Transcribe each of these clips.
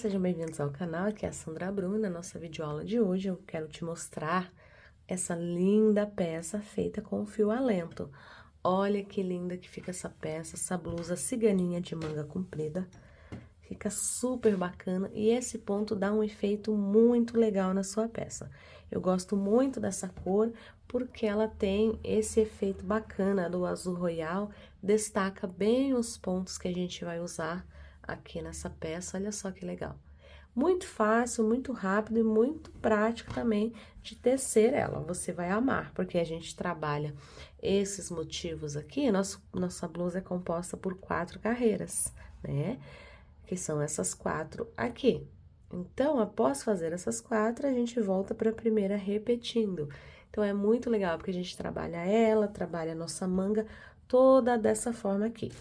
sejam bem-vindos ao canal, aqui é a Sandra Bruno. Na nossa videoaula de hoje eu quero te mostrar essa linda peça feita com fio a lento. Olha que linda que fica essa peça, essa blusa ciganinha de manga comprida. Fica super bacana e esse ponto dá um efeito muito legal na sua peça. Eu gosto muito dessa cor porque ela tem esse efeito bacana do azul royal, destaca bem os pontos que a gente vai usar aqui nessa peça, olha só que legal. Muito fácil, muito rápido e muito prático também de tecer ela. Você vai amar, porque a gente trabalha esses motivos aqui. Nossa blusa é composta por 4 carreiras, né? Que são essas 4 aqui. Então, após fazer essas 4, a gente volta para a primeira repetindo. Então, é muito legal, porque a gente trabalha ela, trabalha a nossa manga toda dessa forma aqui.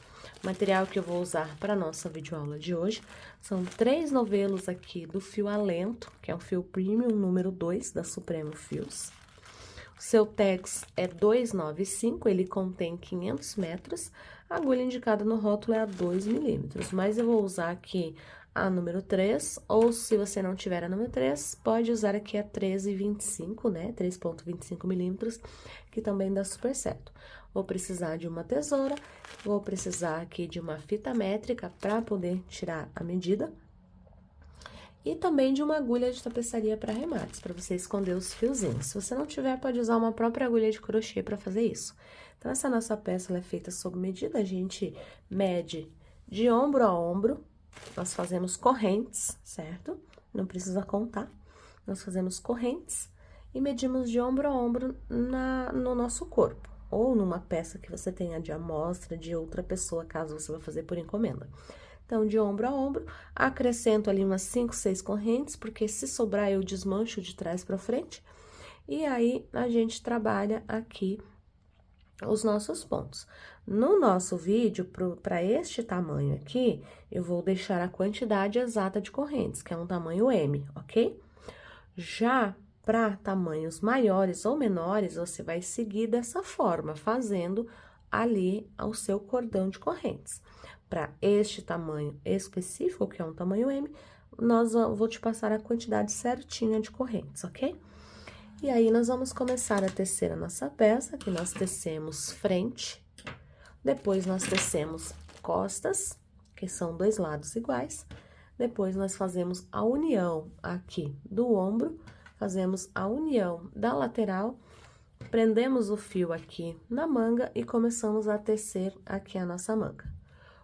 O material que eu vou usar para nossa videoaula de hoje são 3 novelos aqui do fio a lento, que é um fio premium número 2 da Supremo Fios. O seu tex é 295, ele contém 500 metros, a agulha indicada no rótulo é a 2 milímetros, mas eu vou usar aqui a número 3, ou se você não tiver a número 3, pode usar aqui a 13,25, né, 3,25 milímetros, que também dá super certo. Vou precisar de uma tesoura, vou precisar aqui de uma fita métrica para poder tirar a medida. E também de uma agulha de tapeçaria para remates, para você esconder os fiozinhos. Se você não tiver, pode usar uma própria agulha de crochê para fazer isso. Então, essa nossa peça ela é feita sob medida, a gente mede de ombro a ombro, nós fazemos correntes, certo? Não precisa contar. Nós fazemos correntes e medimos de ombro a ombro no nosso corpo, ou numa peça que você tenha de amostra de outra pessoa, caso você vá fazer por encomenda. Então, de ombro a ombro, acrescento ali umas 5, 6 correntes, porque se sobrar eu desmancho de trás para frente. E aí, a gente trabalha aqui os nossos pontos. No nosso vídeo, para este tamanho aqui, eu vou deixar a quantidade exata de correntes, que é um tamanho M, ok? Já para tamanhos maiores ou menores, você vai seguir dessa forma, fazendo ali o seu cordão de correntes. Para este tamanho específico, que é um tamanho M, vou te passar a quantidade certinha de correntes, ok? E aí, nós vamos começar a tecer a nossa peça, que nós tecemos frente, depois nós tecemos costas, que são 2 lados iguais, depois nós fazemos a união aqui do ombro, fazemos a união da lateral, prendemos o fio aqui na manga e começamos a tecer aqui a nossa manga.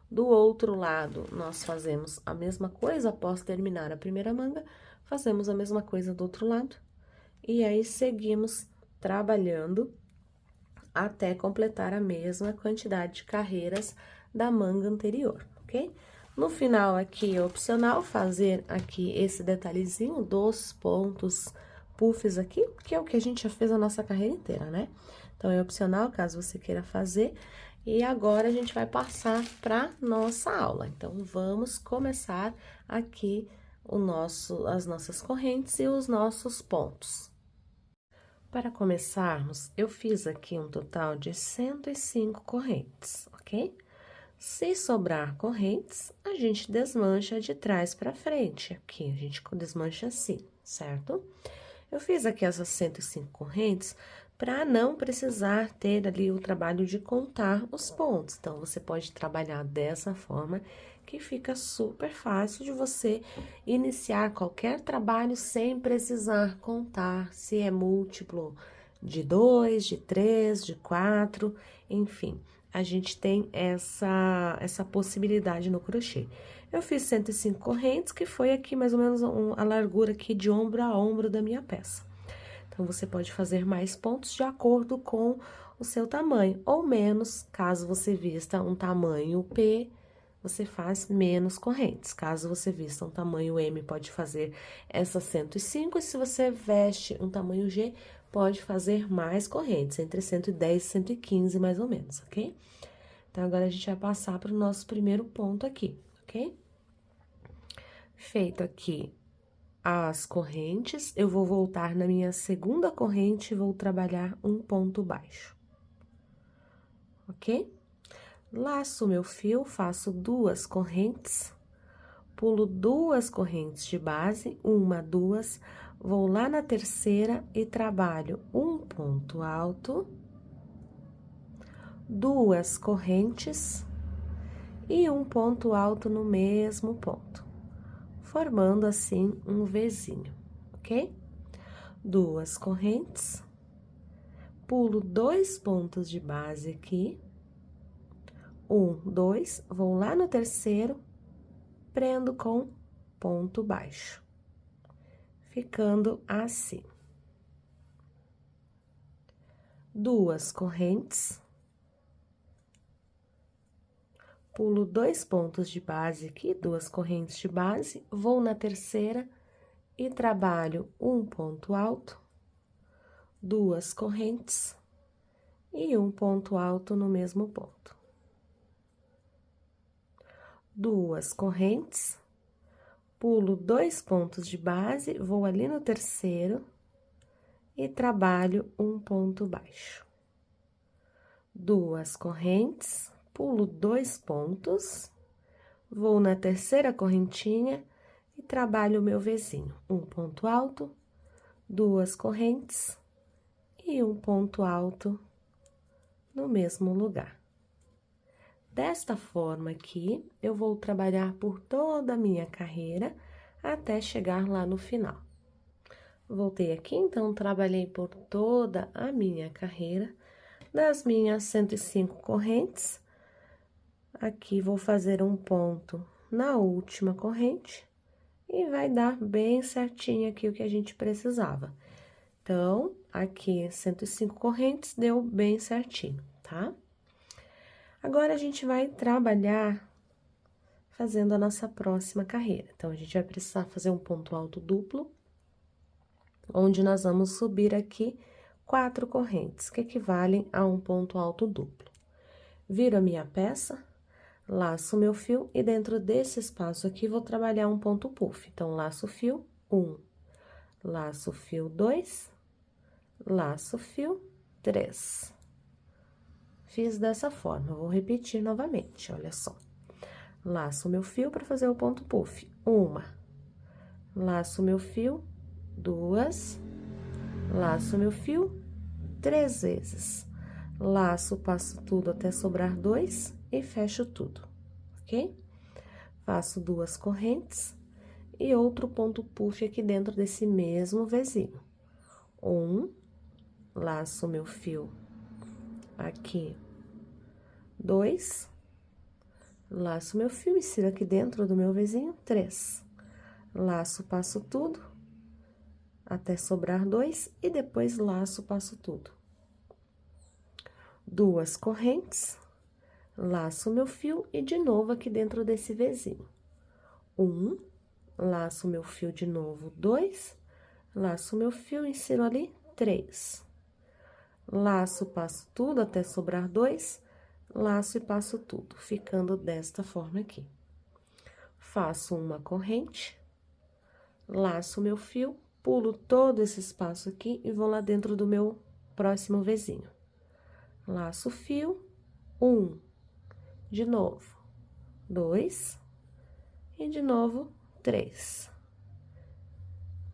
Do outro lado, nós fazemos a mesma coisa, após terminar a primeira manga, fazemos a mesma coisa do outro lado. E aí, seguimos trabalhando até completar a mesma quantidade de carreiras da manga anterior, ok? No final, aqui, é opcional fazer aqui esse detalhezinho dos pontos puffs aqui, que é o que a gente já fez a nossa carreira inteira, né? Então, é opcional, caso você queira fazer. E agora, a gente vai passar para nossa aula. Então, vamos começar aqui as nossas correntes e os nossos pontos. Para começarmos, eu fiz aqui um total de 105 correntes, ok? Se sobrar correntes, a gente desmancha de trás para frente, aqui, a gente desmancha assim, certo? Eu fiz aqui essas 105 correntes para não precisar ter ali o trabalho de contar os pontos. Então, você pode trabalhar dessa forma, que fica super fácil de você iniciar qualquer trabalho sem precisar contar se é múltiplo de 2, de 3, de 4, enfim. A gente tem essa possibilidade no crochê. Eu fiz 105 correntes, que foi aqui mais ou menos a largura aqui de ombro a ombro da minha peça. Então, você pode fazer mais pontos de acordo com o seu tamanho, ou menos, caso você vista um tamanho P, você faz menos correntes. Caso você vista um tamanho M, pode fazer essas 105, e se você veste um tamanho G, pode fazer mais correntes, entre 110 e 115, mais ou menos, ok? Então, agora, a gente vai passar para o nosso primeiro ponto aqui, ok? Feito aqui as correntes, eu vou voltar na minha segunda corrente e vou trabalhar um ponto baixo, ok? Laço meu fio, faço 2 correntes, pulo 2 correntes de base, 1, 2, vou lá na terceira e trabalho um ponto alto, 2 correntes e um ponto alto no mesmo ponto, formando assim um Vzinho, ok? 2 correntes, pulo 2 pontos de base aqui, 1, 2, vou lá no terceiro, prendo com ponto baixo, ficando assim. 2 correntes, pulo 2 pontos de base aqui, 2 correntes de base, vou na terceira e trabalho um ponto alto, 2 correntes e um ponto alto no mesmo ponto. 2 correntes, pulo 2 pontos de base, vou ali no terceiro e trabalho um ponto baixo. 2 correntes, pulo 2 pontos, vou na terceira correntinha e trabalho o meu Vzinho. Um ponto alto, 2 correntes e um ponto alto no mesmo lugar. Desta forma aqui, eu vou trabalhar por toda a minha carreira até chegar lá no final. Voltei aqui, então, trabalhei por toda a minha carreira, das minhas 105 correntes. Aqui, vou fazer um ponto na última corrente e vai dar bem certinho aqui o que a gente precisava. Então, aqui, 105 correntes, deu bem certinho, tá? Agora, a gente vai trabalhar fazendo a nossa próxima carreira. Então, a gente vai precisar fazer um ponto alto duplo, onde nós vamos subir aqui 4 correntes, que equivalem a um ponto alto duplo. Viro a minha peça, laço o meu fio e dentro desse espaço aqui, vou trabalhar um ponto puff. Então, laço o fio, 1, laço o fio, 2, laço o fio, 3. Fiz dessa forma, vou repetir novamente, olha só. Laço o meu fio para fazer o ponto puff, 1, laço o meu fio, 2, laço o meu fio, 3 vezes. Laço, passo tudo até sobrar 2 e fecho tudo, ok? Faço 2 correntes e outro ponto puff aqui dentro desse mesmo Vzinho. 1, laço o meu fio aqui, 2, laço meu fio, insiro aqui dentro do meu Vzinho, 3. Laço, passo tudo, até sobrar 2, e depois laço, passo tudo. 2 correntes, laço meu fio e de novo aqui dentro desse Vzinho. 1, laço meu fio de novo, 2, laço meu fio, insiro ali, 3. Laço, passo tudo até sobrar 2, laço e passo tudo, ficando desta forma aqui. Faço uma corrente, laço meu fio, pulo todo esse espaço aqui e vou lá dentro do meu próximo Vzinho. Laço o fio, 1, de novo, 2 e de novo 3.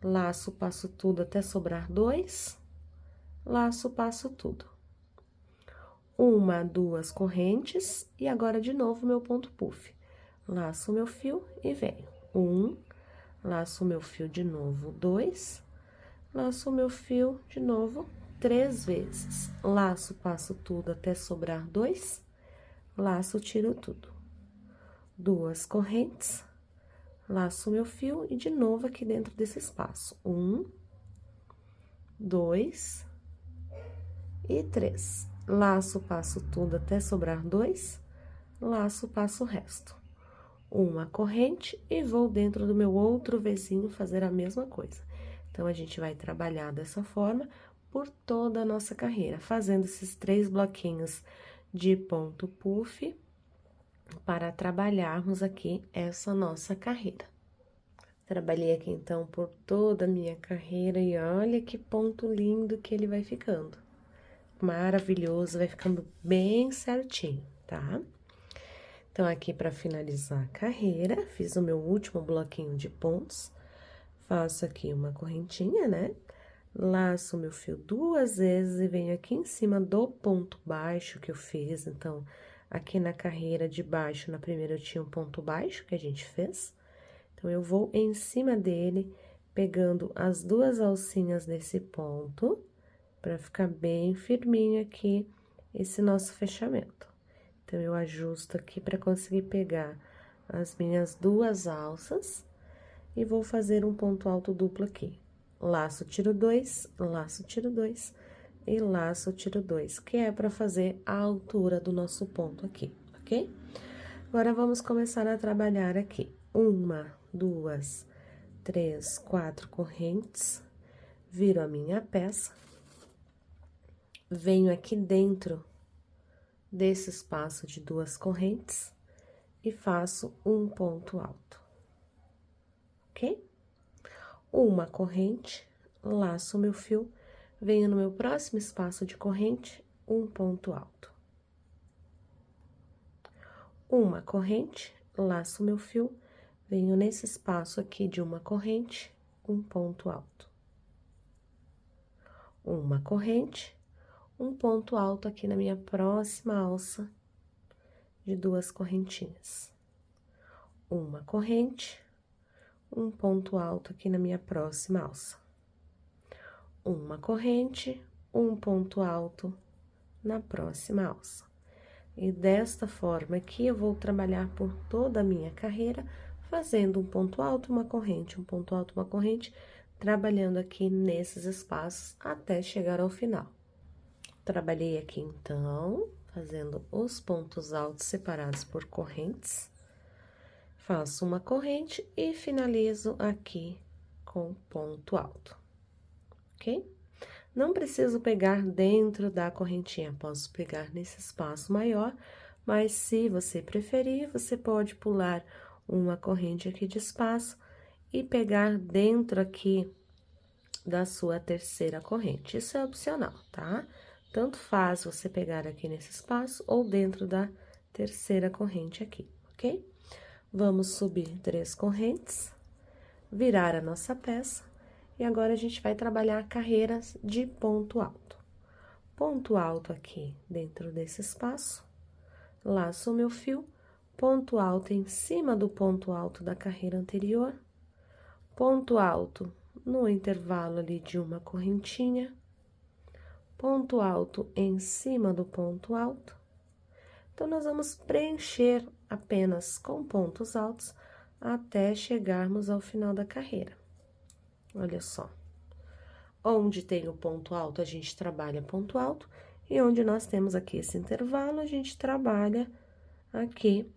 Laço, passo tudo até sobrar 2, laço, passo tudo. 1, 2 correntes e agora de novo meu ponto puff. Laço meu fio e venho. 1, laço meu fio de novo, 2, laço meu fio de novo, 3 vezes. Laço, passo tudo até sobrar 2, laço, tiro tudo. 2 correntes, laço meu fio e de novo aqui dentro desse espaço. 1, 2 e 3. Laço, passo tudo até sobrar 2, laço, passo o resto. Uma corrente e vou dentro do meu outro Vzinho fazer a mesma coisa. Então, a gente vai trabalhar dessa forma por toda a nossa carreira, fazendo esses 3 bloquinhos de ponto puff para trabalharmos aqui essa nossa carreira. Trabalhei aqui, então, por toda a minha carreira e olha que ponto lindo que ele vai ficando. Maravilhoso, vai ficando bem certinho, tá? Então, aqui para finalizar a carreira, fiz o meu último bloquinho de pontos, faço aqui uma correntinha, né? Laço meu fio 2 vezes e venho aqui em cima do ponto baixo que eu fiz. Então, aqui na carreira de baixo, na primeira eu tinha um ponto baixo que a gente fez. Então, eu vou em cima dele, pegando as 2 alcinhas desse ponto, para ficar bem firminho aqui esse nosso fechamento. Então, eu ajusto aqui para conseguir pegar as minhas 2 alças e vou fazer um ponto alto duplo aqui. Laço, tiro 2, laço, tiro 2 e laço, tiro 2, que é para fazer a altura do nosso ponto aqui, ok? Agora, vamos começar a trabalhar aqui. 1, 2, 3, 4 correntes, viro a minha peça, venho aqui dentro desse espaço de 2 correntes e faço um ponto alto, ok? Uma corrente, laço o meu fio, venho no meu próximo espaço de corrente, um ponto alto. Uma corrente, laço o meu fio, venho nesse espaço aqui de uma corrente, um ponto alto. Uma corrente, um ponto alto aqui na minha próxima alça de 2 correntinhas. Uma corrente, um ponto alto aqui na minha próxima alça. Uma corrente, um ponto alto na próxima alça. E desta forma aqui, eu vou trabalhar por toda a minha carreira, fazendo um ponto alto, uma corrente, um ponto alto, uma corrente, trabalhando aqui nesses espaços até chegar ao final. Trabalhei aqui, então, fazendo os pontos altos separados por correntes. Faço uma corrente e finalizo aqui com ponto alto, ok? Não preciso pegar dentro da correntinha, posso pegar nesse espaço maior, mas se você preferir, você pode pular uma corrente aqui de espaço e pegar dentro aqui da sua terceira corrente. Isso é opcional, tá? Tanto faz você pegar aqui nesse espaço ou dentro da terceira corrente aqui, ok? Vamos subir 3 correntes, virar a nossa peça, e agora a gente vai trabalhar carreiras de ponto alto. Ponto alto aqui dentro desse espaço, laço o meu fio, ponto alto em cima do ponto alto da carreira anterior, ponto alto no intervalo ali de uma correntinha, ponto alto em cima do ponto alto. Então, nós vamos preencher apenas com pontos altos até chegarmos ao final da carreira. Olha só. Onde tem o ponto alto, a gente trabalha ponto alto, e onde nós temos aqui esse intervalo, a gente trabalha aqui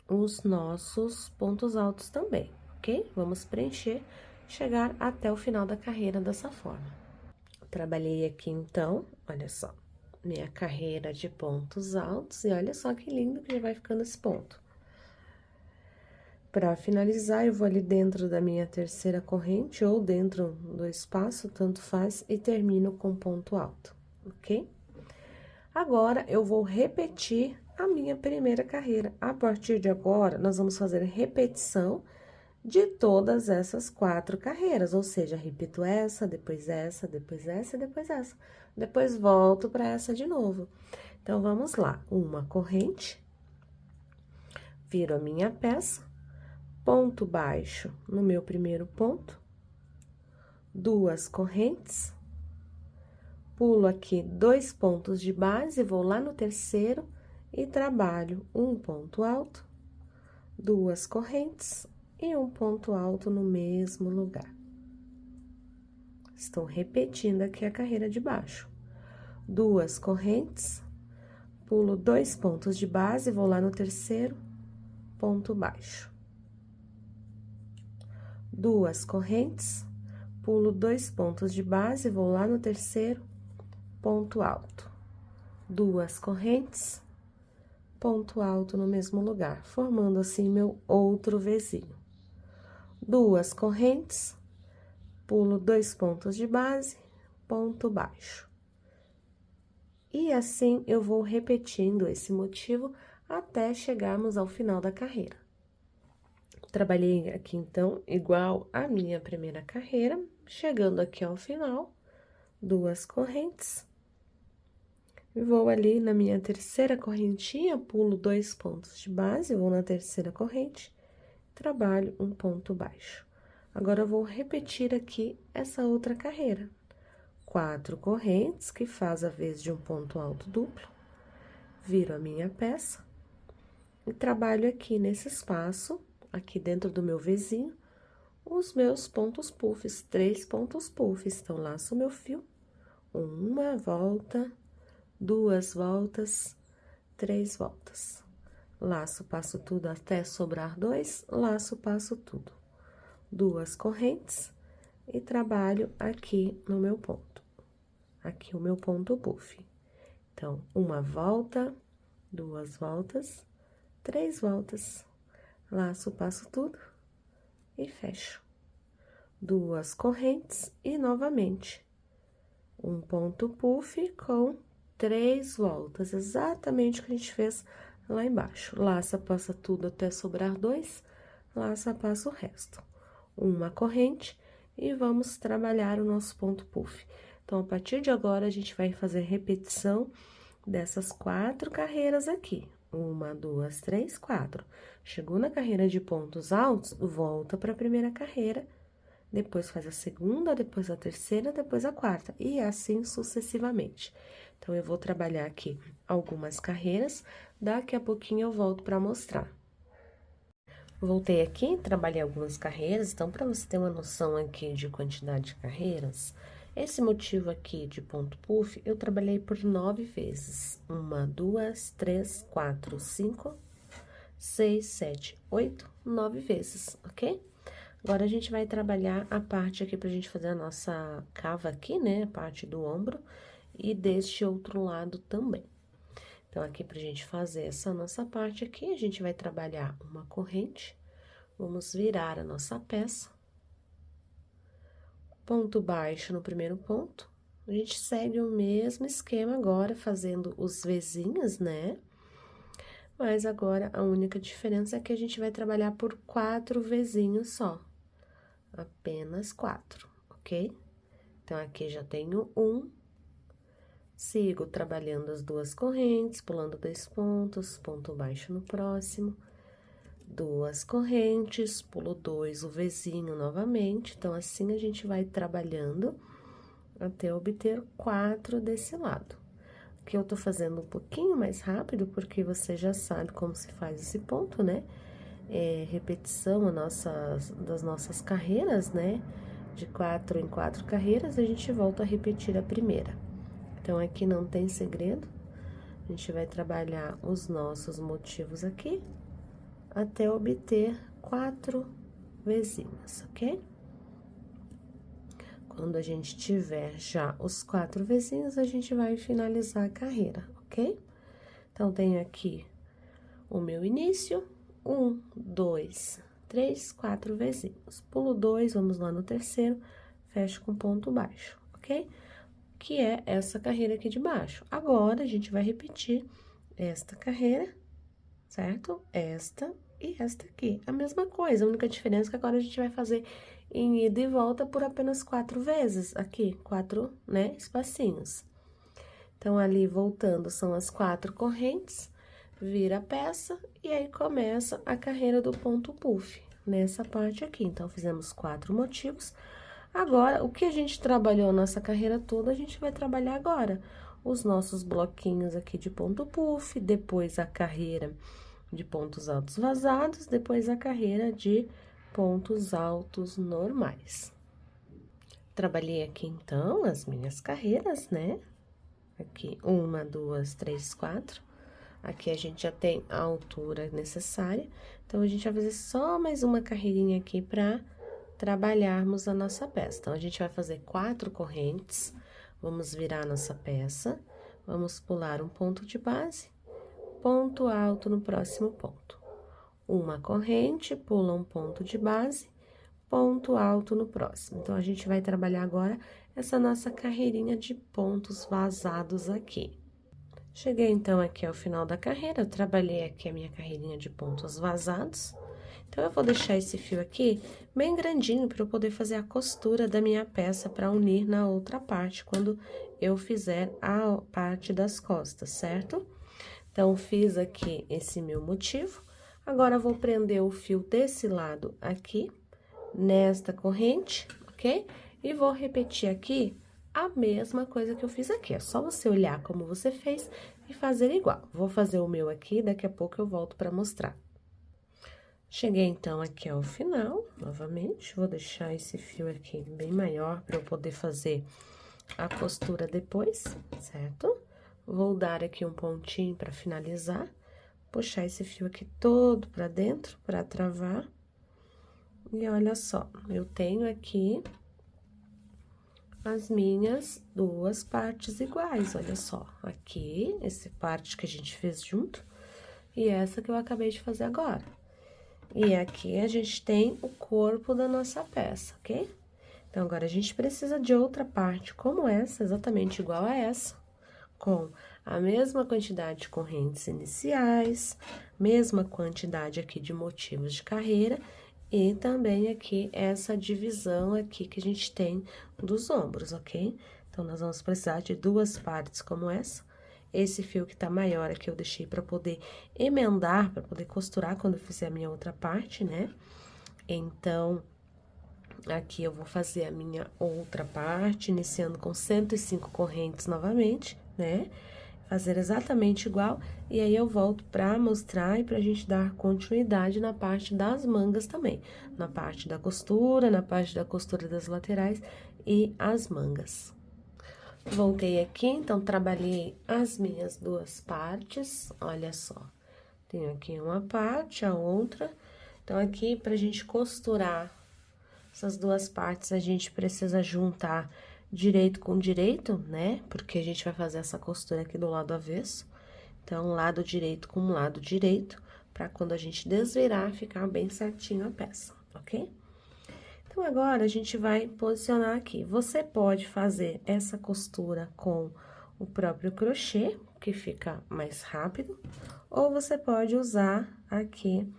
os nossos pontos altos também, ok? Vamos preencher, chegar até o final da carreira dessa forma. Trabalhei aqui, então, olha só, minha carreira de pontos altos, e olha só que lindo que já vai ficando esse ponto. Para finalizar, eu vou ali dentro da minha terceira corrente, ou dentro do espaço, tanto faz, e termino com ponto alto, ok? Agora, eu vou repetir a minha primeira carreira. A partir de agora, nós vamos fazer repetição de todas essas 4 carreiras, ou seja, repito essa, depois essa, depois essa, depois essa. Depois volto para essa de novo. Então, vamos lá. Uma corrente, viro a minha peça, ponto baixo no meu primeiro ponto, 2 correntes, pulo aqui 2 pontos de base, vou lá no terceiro e trabalho um ponto alto, 2 correntes e um ponto alto no mesmo lugar. Estou repetindo aqui a carreira de baixo. 2 correntes, pulo 2 pontos de base, vou lá no terceiro, ponto baixo. 2 correntes, pulo 2 pontos de base, vou lá no terceiro, ponto alto. 2 correntes, ponto alto no mesmo lugar, formando assim meu outro Vzinho. 2 correntes, pulo 2 pontos de base, ponto baixo. E assim, eu vou repetindo esse motivo até chegarmos ao final da carreira. Trabalhei aqui, então, igual a minha primeira carreira, chegando aqui ao final, 2 correntes. Vou ali na minha terceira correntinha, pulo 2 pontos de base, vou na terceira corrente, trabalho um ponto baixo. Agora, eu vou repetir aqui essa outra carreira. 4 correntes, que faz a vez de um ponto alto duplo, viro a minha peça e trabalho aqui nesse espaço, aqui dentro do meu Vzinho, os meus pontos puffs, 3 pontos puffs. Então, laço o meu fio, 1 volta, 2 voltas, 3 voltas. Laço, passo tudo até sobrar 2, laço, passo tudo. 2 correntes e trabalho aqui no meu ponto. Aqui o meu ponto puff. Então, 1 volta, 2 voltas, 3 voltas. Laço, passo tudo e fecho. 2 correntes e novamente um ponto puff com 3 voltas, exatamente o que a gente fez lá embaixo. Laça, passa tudo até sobrar 2, laça, passa o resto. 1 corrente e vamos trabalhar o nosso ponto puff. Então, a partir de agora, a gente vai fazer repetição dessas 4 carreiras aqui. 1, 2, 3, 4. Chegou na carreira de pontos altos, volta para a primeira carreira, depois faz a segunda, depois a terceira, depois a quarta, e assim sucessivamente. Então, eu vou trabalhar aqui algumas carreiras, daqui a pouquinho eu volto para mostrar. Voltei aqui, trabalhei algumas carreiras, então, para você ter uma noção aqui de quantidade de carreiras, esse motivo aqui de ponto puff, eu trabalhei por 9 vezes. 1, 2, 3, 4, 5, 6, 7, 8, 9 vezes, ok? Agora, a gente vai trabalhar a parte aqui pra gente fazer a nossa cava aqui, né? A parte do ombro e deste outro lado também. Então, aqui pra gente fazer essa nossa parte aqui, a gente vai trabalhar uma corrente, vamos virar a nossa peça. Ponto baixo no primeiro ponto, a gente segue o mesmo esquema agora, fazendo os Vzinhos, né? Mas agora, a única diferença é que a gente vai trabalhar por 4 Vzinhos só. Apenas 4, ok? Então, aqui já tenho 1. Sigo trabalhando as 2 correntes, pulando 2 pontos, ponto baixo no próximo. 2 correntes, pulo 2, o Vzinho novamente. Então, assim, a gente vai trabalhando até obter 4 desse lado. Aqui eu tô fazendo um pouquinho mais rápido, porque você já sabe como se faz esse ponto, né? Repetição das nossas carreiras, né? De 4 em 4 carreiras, a gente volta a repetir a primeira. Então, aqui não tem segredo, a gente vai trabalhar os nossos motivos aqui, até obter 4 Vzinhos, ok? Quando a gente tiver já os 4 Vzinhos, a gente vai finalizar a carreira, ok? Então, tenho aqui o meu início, 1, 2, 3, 4 Vzinhos. Pulo 2, vamos lá no terceiro, fecho com ponto baixo, ok? Que é essa carreira aqui de baixo. Agora, a gente vai repetir esta carreira, certo? Esta e esta aqui. A mesma coisa, a única diferença é que agora a gente vai fazer em ida e volta por apenas 4 vezes. Aqui, 4, né, espacinhos. Então, ali, voltando, são as 4 correntes, vira a peça e aí começa a carreira do ponto puff, nessa parte aqui. Então, fizemos 4 motivos. Agora, o que a gente trabalhou nossa carreira toda, a gente vai trabalhar agora. Os nossos bloquinhos aqui de ponto puff, depois a carreira de pontos altos vazados, depois a carreira de pontos altos normais. Trabalhei aqui, então, as minhas carreiras, né? Aqui, 1, 2, 3, 4. Aqui a gente já tem a altura necessária. Então, a gente vai fazer só mais uma carreirinha aqui pra trabalharmos a nossa peça. Então, a gente vai fazer 4 correntes, vamos virar a nossa peça, vamos pular um ponto de base, ponto alto no próximo ponto. Uma corrente, pula um ponto de base, ponto alto no próximo. Então, a gente vai trabalhar agora essa nossa carreirinha de pontos vazados aqui. Cheguei, então, aqui ao final da carreira, eu trabalhei aqui a minha carreirinha de pontos vazados. Então, eu vou deixar esse fio aqui bem grandinho para eu poder fazer a costura da minha peça para unir na outra parte, quando eu fizer a parte das costas, certo? Então, fiz aqui esse meu motivo. Agora, vou prender o fio desse lado aqui, nesta corrente, ok? E vou repetir aqui a mesma coisa que eu fiz aqui. É só você olhar como você fez e fazer igual. Vou fazer o meu aqui, daqui a pouco eu volto para mostrar. Cheguei, então, aqui ao final, novamente. Vou deixar esse fio aqui bem maior para eu poder fazer a costura depois, certo? Vou dar aqui um pontinho para finalizar, puxar esse fio aqui todo para dentro, para travar. E olha só, eu tenho aqui as minhas duas partes iguais, olha só. Aqui, essa parte que a gente fez junto, e essa que eu acabei de fazer agora. E aqui a gente tem o corpo da nossa peça, ok? Então, agora a gente precisa de outra parte como essa, exatamente igual a essa, com a mesma quantidade de correntes iniciais, mesma quantidade aqui de motivos de carreira e também aqui essa divisão aqui que a gente tem dos ombros, ok? Então, nós vamos precisar de duas partes como essa. Esse fio que tá maior aqui eu deixei para poder emendar, para poder costurar quando eu fizer a minha outra parte, né? Então, aqui eu vou fazer a minha outra parte, iniciando com 105 correntes novamente, né? Fazer exatamente igual, e aí eu volto pra mostrar e pra gente dar continuidade na parte das mangas também. Na parte da costura, na parte da costura das laterais e as mangas. Voltei aqui, então, trabalhei as minhas duas partes, olha só. Tenho aqui uma parte, a outra. Então, aqui, pra gente costurar essas duas partes, a gente precisa juntar direito com direito, né? Porque a gente vai fazer essa costura aqui do lado avesso. Então, lado direito com lado direito, pra quando a gente desvirar, ficar bem certinho a peça, ok? Então, agora, a gente vai posicionar aqui. Você pode fazer essa costura com o próprio crochê, que fica mais rápido, ou você pode usar aqui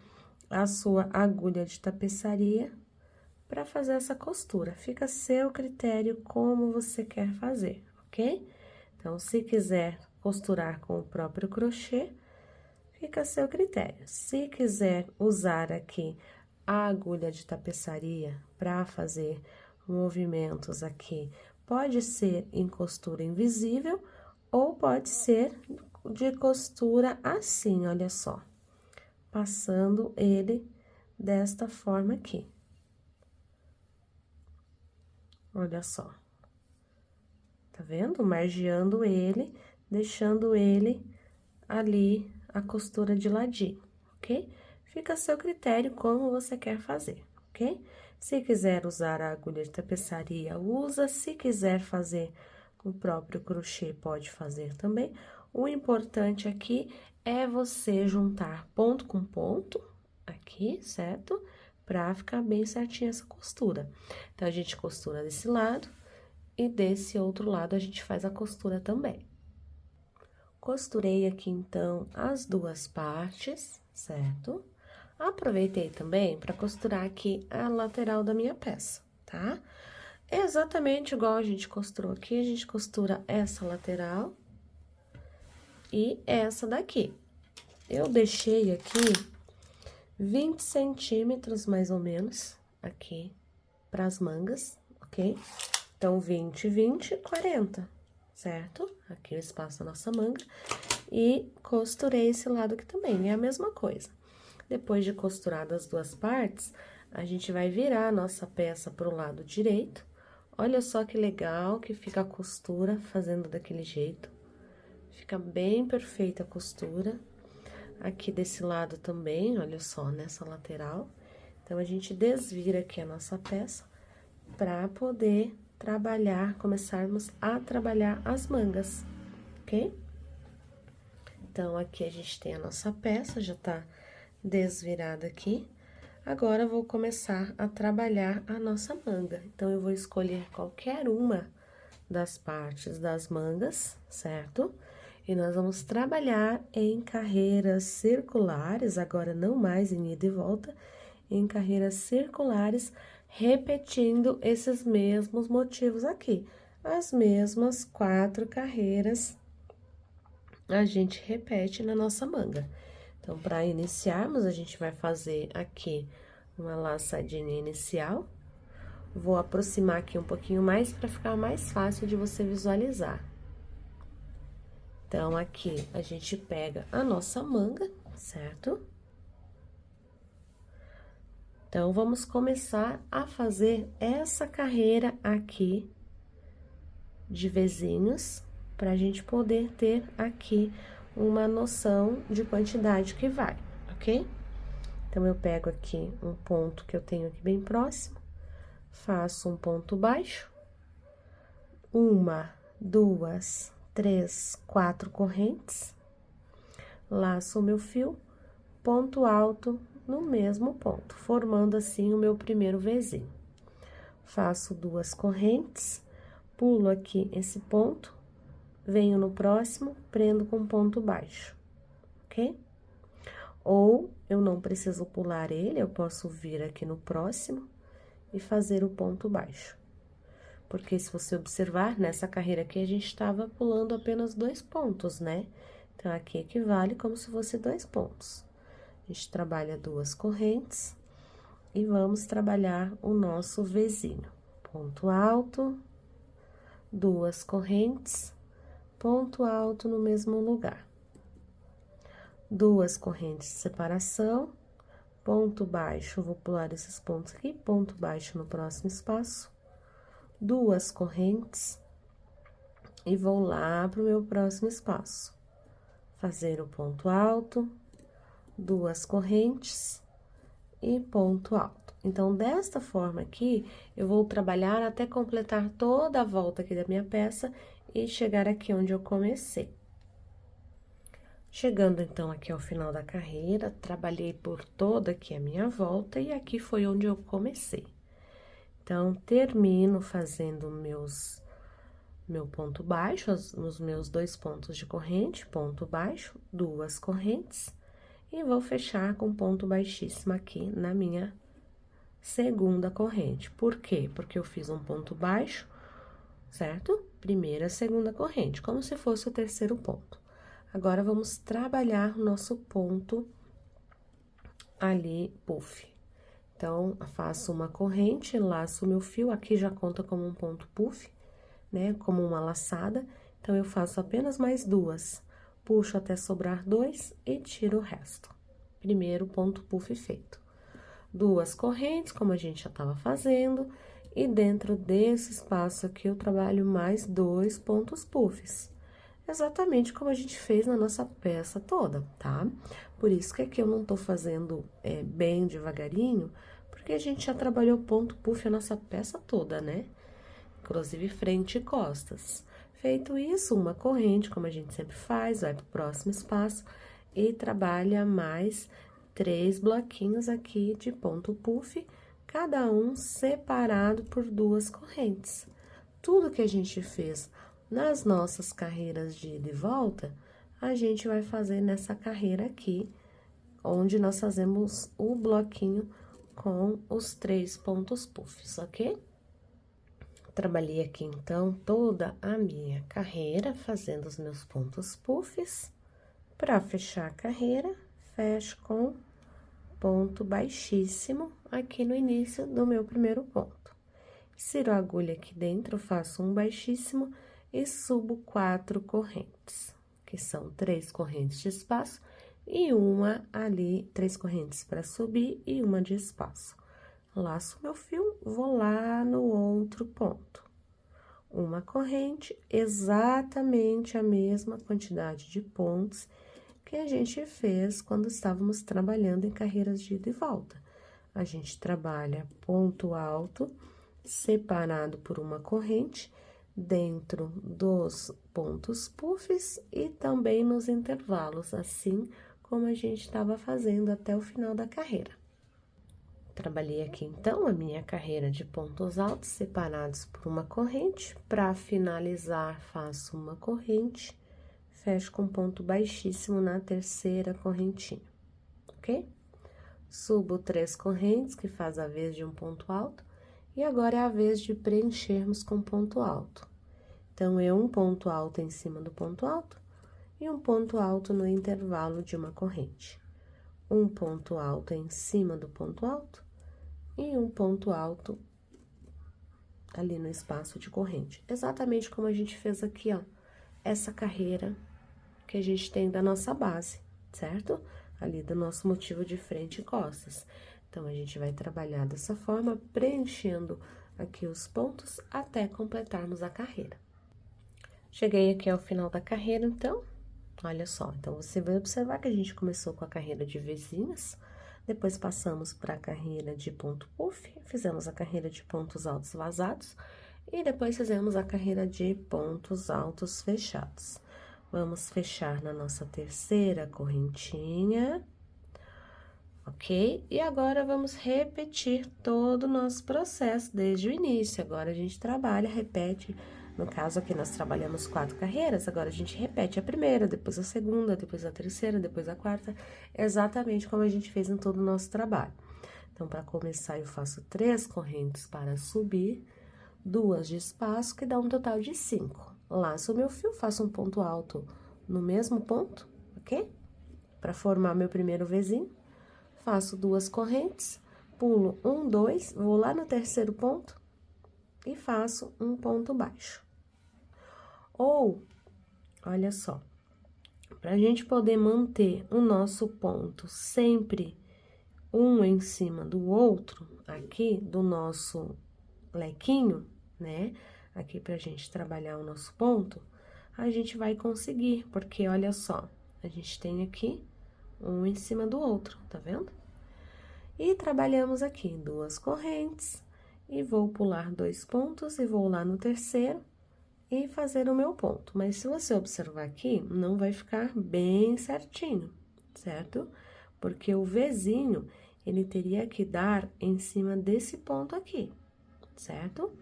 a sua agulha de tapeçaria para fazer essa costura. Fica a seu critério como você quer fazer, ok? Então, se quiser costurar com o próprio crochê, fica a seu critério. Se quiser usar aqui a agulha de tapeçaria para fazer movimentos aqui, pode ser em costura invisível ou pode ser de costura assim, olha só. Passando ele desta forma aqui. Olha só. Tá vendo? Margeando ele, deixando ele ali a costura de ladinho, ok? Fica a seu critério como você quer fazer, ok? Se quiser usar a agulha de tapeçaria, usa. Se quiser fazer com o próprio crochê, pode fazer também. O importante aqui é você juntar ponto com ponto aqui, certo? Pra ficar bem certinha essa costura. Então, a gente costura desse lado e desse outro lado a gente faz a costura também. Costurei aqui, então, as duas partes, certo? Aproveitei também para costurar aqui a lateral da minha peça, tá? É exatamente igual a gente costurou aqui, a gente costura essa lateral e essa daqui. Eu deixei aqui 20 centímetros, mais ou menos, aqui, para as mangas, ok? Então, 20, 20, 40, certo? Aqui o espaço da nossa manga. E costurei esse lado aqui também, é a mesma coisa. Depois de costurar das duas partes, a gente vai virar a nossa peça pro lado direito. Olha só que legal que fica a costura fazendo daquele jeito. Fica bem perfeita a costura. Aqui desse lado também, olha só, nessa lateral. Então, a gente desvira aqui a nossa peça pra poder trabalhar, começarmos a trabalhar as mangas, ok? Então, aqui a gente tem a nossa peça, já tá desvirada aqui. Agora, eu vou começar a trabalhar a nossa manga. Então, eu vou escolher qualquer uma das partes das mangas, certo? E nós vamos trabalhar em carreiras circulares, agora não mais em ida e volta, em carreiras circulares, repetindo esses mesmos motivos aqui. As mesmas 4 carreiras a gente repete na nossa manga. Então, para iniciarmos, a gente vai fazer aqui uma laçadinha inicial. Vou aproximar aqui um pouquinho mais para ficar mais fácil de você visualizar. Então, aqui a gente pega a nossa manga, certo? Então, vamos começar a fazer essa carreira aqui de vezinhos, para a gente poder ter aqui uma noção de quantidade que vai, ok? Então, eu pego aqui um ponto que eu tenho aqui bem próximo, faço um ponto baixo, 1, 2, 3, 4 correntes, laço o meu fio, ponto alto no mesmo ponto, formando assim o meu primeiro Vzinho. Faço 2 correntes, pulo aqui esse ponto, venho no próximo, prendo com ponto baixo, ok? Ou eu não preciso pular ele, eu posso vir aqui no próximo e fazer o ponto baixo. Porque se você observar, nessa carreira aqui, a gente estava pulando apenas 2 pontos, né? Então, aqui equivale como se fosse 2 pontos. A gente trabalha 2 correntes e vamos trabalhar o nosso Vzinho. Ponto alto, 2 correntes, ponto alto no mesmo lugar. 2 correntes de separação, ponto baixo, vou pular esses pontos aqui, ponto baixo no próximo espaço. 2 correntes e vou lá para o meu próximo espaço. Fazer o ponto alto, 2 correntes e ponto alto. Então, desta forma aqui, eu vou trabalhar até completar toda a volta aqui da minha peça e chegar aqui onde eu comecei. Chegando, então, aqui ao final da carreira, trabalhei por toda aqui a minha volta e aqui foi onde eu comecei. Então, termino fazendo meu ponto baixo, nos meus 2 pontos de corrente, ponto baixo, 2 correntes, e vou fechar com ponto baixíssimo aqui na minha segunda corrente. Por quê? Porque eu fiz um ponto baixo, certo? Primeira, segunda corrente, como se fosse o terceiro ponto. Agora, vamos trabalhar o nosso ponto ali, puff. Então, faço uma corrente, laço o meu fio, aqui já conta como um ponto puff, né? Como uma laçada. Então, eu faço apenas mais 2, puxo até sobrar 2 e tiro o resto. Primeiro ponto puff feito. 2 correntes, como a gente já estava fazendo, e dentro desse espaço aqui eu trabalho mais 2 pontos puffs. Exatamente como a gente fez na nossa peça toda, tá? Por isso que aqui eu não tô fazendo bem devagarinho, porque a gente já trabalhou ponto puff a nossa peça toda, né? Inclusive frente e costas. Feito isso, uma corrente, como a gente sempre faz, vai pro próximo espaço e trabalha mais 3 bloquinhos aqui de ponto puff, cada um separado por 2 correntes. Tudo que a gente fez nas nossas carreiras de ida e volta, a gente vai fazer nessa carreira aqui, onde nós fazemos o bloquinho com os 3 pontos puffs, ok? Trabalhei aqui, então, toda a minha carreira, fazendo os meus pontos puffs. Para fechar a carreira, fecho com ponto baixíssimo aqui no início do meu primeiro ponto. Insiro a agulha aqui dentro, faço um baixíssimo e subo 4 correntes, que são 3 correntes de espaço e uma ali, 3 correntes para subir e uma de espaço. Laço meu fio, vou lá no outro ponto. Uma corrente, exatamente a mesma quantidade de pontos que a gente fez quando estávamos trabalhando em carreiras de ida e volta. A gente trabalha ponto alto, separado por uma corrente, dentro dos pontos puffs e também nos intervalos, assim como a gente estava fazendo até o final da carreira. Trabalhei aqui, então, a minha carreira de pontos altos separados por uma corrente. Para finalizar, faço uma corrente, fecho com ponto baixíssimo na terceira correntinha, ok? Subo 3 correntes, que faz a vez de um ponto alto, e agora é a vez de preenchermos com ponto alto. Então, um ponto alto em cima do ponto alto e um ponto alto no intervalo de uma corrente. Um ponto alto em cima do ponto alto e um ponto alto ali no espaço de corrente. Exatamente como a gente fez aqui, ó, essa carreira que a gente tem da nossa base, certo? Ali do nosso motivo de frente e costas. Então, a gente vai trabalhar dessa forma, preenchendo aqui os pontos até completarmos a carreira. Cheguei aqui ao final da carreira, então, olha só. Então, você vai observar que a gente começou com a carreira de vezinhas, depois passamos para a carreira de ponto puff, fizemos a carreira de pontos altos vazados, e depois fizemos a carreira de pontos altos fechados. Vamos fechar na nossa terceira correntinha, ok? E agora, vamos repetir todo o nosso processo desde o início. Agora, a gente trabalha, repete. No caso, aqui nós trabalhamos 4 carreiras, agora a gente repete a primeira, depois a segunda, depois a terceira, depois a quarta, exatamente como a gente fez em todo o nosso trabalho. Então, para começar, eu faço 3 correntes para subir, 2 de espaço, que dá um total de 5. Laço o meu fio, faço um ponto alto no mesmo ponto, ok? Para formar meu primeiro Vzinho, faço 2 correntes, pulo 1, 2, vou lá no terceiro ponto e faço um ponto baixo. Ou, olha só, para a gente poder manter o nosso ponto sempre um em cima do outro, aqui do nosso lequinho, né? Aqui pra gente trabalhar o nosso ponto, a gente vai conseguir, porque olha só, a gente tem aqui um em cima do outro, tá vendo? E trabalhamos aqui 2 correntes, e vou pular 2 pontos, e vou lá no terceiro, e fazer o meu ponto. Mas se você observar aqui, não vai ficar bem certinho, certo? Porque o Vzinho, ele teria que dar em cima desse ponto aqui, certo?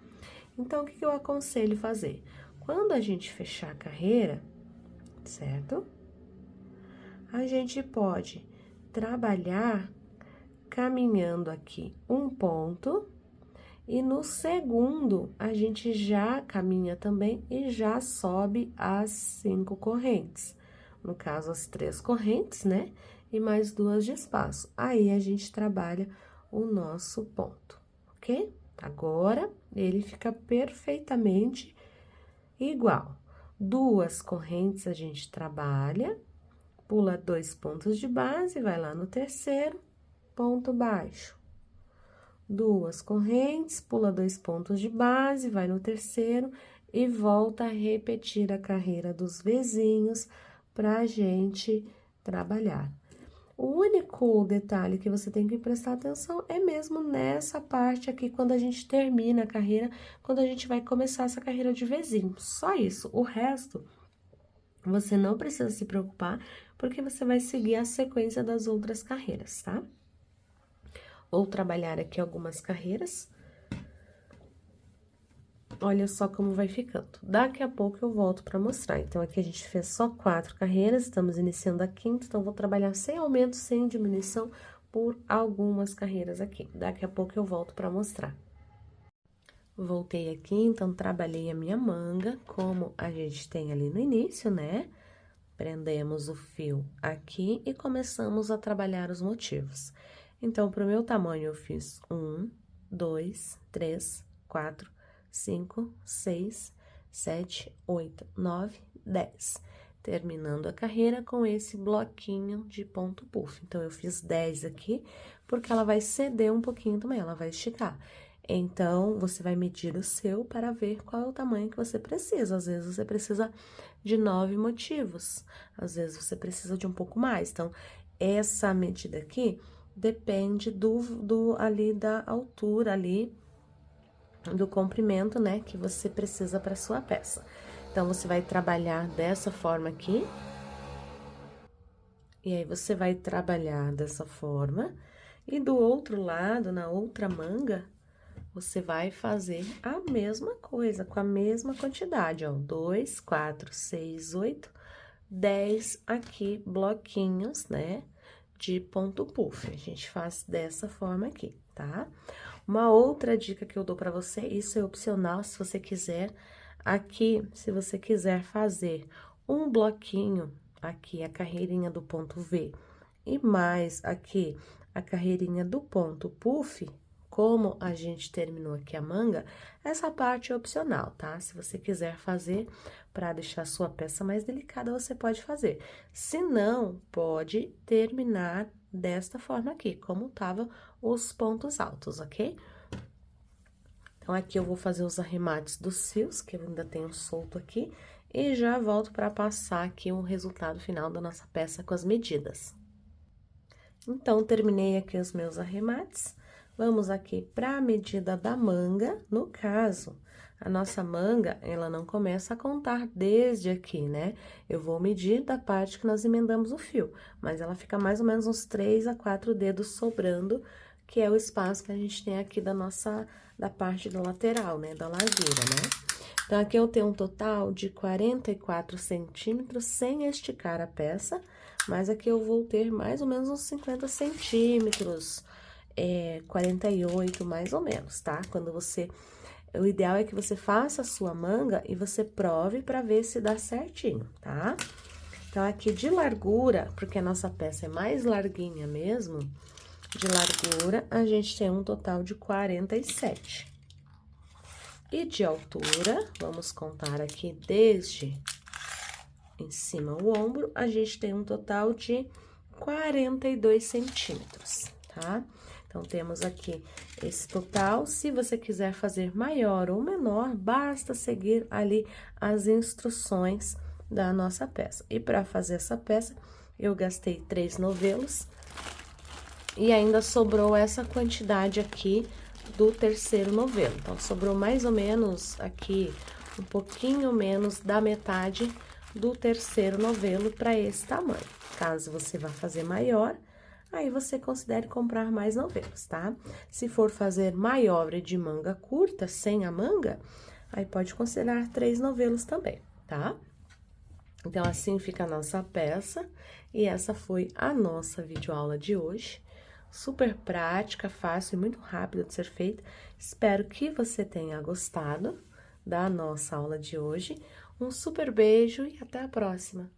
Então, o que eu aconselho fazer? Quando a gente fechar a carreira, certo? A gente pode trabalhar caminhando aqui um ponto, e no segundo, a gente já caminha também e já sobe as 5 correntes. No caso, as 3 correntes, né? E mais 2 de espaço. Aí, a gente trabalha o nosso ponto, ok? Agora, ele fica perfeitamente igual. 2 correntes a gente trabalha, pula 2 pontos de base, vai lá no terceiro, ponto baixo. 2 correntes, pula 2 pontos de base, vai no terceiro e volta a repetir a carreira dos Vzinhos pra gente trabalhar. O único detalhe que você tem que prestar atenção é mesmo nessa parte aqui, quando a gente termina a carreira, quando a gente vai começar essa carreira de Vzinho. Só isso. O resto, você não precisa se preocupar, porque você vai seguir a sequência das outras carreiras, tá? Ou trabalhar aqui algumas carreiras. Olha só como vai ficando. Daqui a pouco eu volto para mostrar. Então, aqui a gente fez só 4 carreiras, estamos iniciando a quinta, então, vou trabalhar sem aumento, sem diminuição, por algumas carreiras aqui. Daqui a pouco eu volto para mostrar. Voltei aqui, então, trabalhei a minha manga, como a gente tem ali no início, né? Prendemos o fio aqui e começamos a trabalhar os motivos. Então, pro meu tamanho, eu fiz 1, 2, 3, 4, 5, 6, 7, 8, 9, 10. Terminando a carreira com esse bloquinho de ponto puff. Então, eu fiz 10 aqui, porque ela vai ceder um pouquinho também, ela vai esticar. Então, você vai medir o seu para ver qual é o tamanho que você precisa. Às vezes, você precisa de 9 motivos, às vezes, você precisa de um pouco mais. Então, essa medida aqui depende ali da altura ali, do comprimento, né, que você precisa para sua peça. Então, você vai trabalhar dessa forma aqui. E aí, você vai trabalhar dessa forma. E do outro lado, na outra manga, você vai fazer a mesma coisa, com a mesma quantidade, ó. 2, 4, 6, 8, 10 aqui bloquinhos, né, de ponto puff. A gente faz dessa forma aqui, tá? Uma outra dica que eu dou pra você, isso é opcional, se você quiser, aqui, se você quiser fazer um bloquinho, aqui a carreirinha do ponto V, e mais aqui a carreirinha do ponto puff, como a gente terminou aqui a manga, essa parte é opcional, tá? Se você quiser fazer para deixar a sua peça mais delicada, você pode fazer. Se não, pode terminar desta forma aqui, como tava os pontos altos, ok? Então, aqui eu vou fazer os arremates dos fios, que eu ainda tenho solto aqui, e já volto para passar aqui o resultado final da nossa peça com as medidas. Então, terminei aqui os meus arremates. Vamos aqui para a medida da manga. No caso, a nossa manga, ela não começa a contar desde aqui, né? Eu vou medir da parte que nós emendamos o fio, mas ela fica mais ou menos uns 3 a 4 dedos sobrando, que é o espaço que a gente tem aqui da parte da lateral, né? Da largura, né? Então, aqui eu tenho um total de 44 centímetros sem esticar a peça, mas aqui eu vou ter mais ou menos uns 50 centímetros, 48 mais ou menos, tá? O ideal é que você faça a sua manga e você prove pra ver se dá certinho, tá? Então, aqui de largura, porque a nossa peça é mais larguinha mesmo, de largura, a gente tem um total de 47. E de altura, vamos contar aqui desde em cima o ombro, a gente tem um total de 42 centímetros, tá? Então, temos aqui esse total. Se você quiser fazer maior ou menor, basta seguir ali as instruções da nossa peça. E para fazer essa peça, eu gastei 3 novelos e ainda sobrou essa quantidade aqui do terceiro novelo. Então, sobrou mais ou menos aqui, um pouquinho menos da metade do terceiro novelo para esse tamanho. Caso você vá fazer maior, aí você considere comprar mais novelos, tá? Se for fazer maior e de manga curta, sem a manga, aí pode considerar 3 novelos também, tá? Então, assim fica a nossa peça, e essa foi a nossa videoaula de hoje. Super prática, fácil e muito rápida de ser feita. Espero que você tenha gostado da nossa aula de hoje. Um super beijo e até a próxima!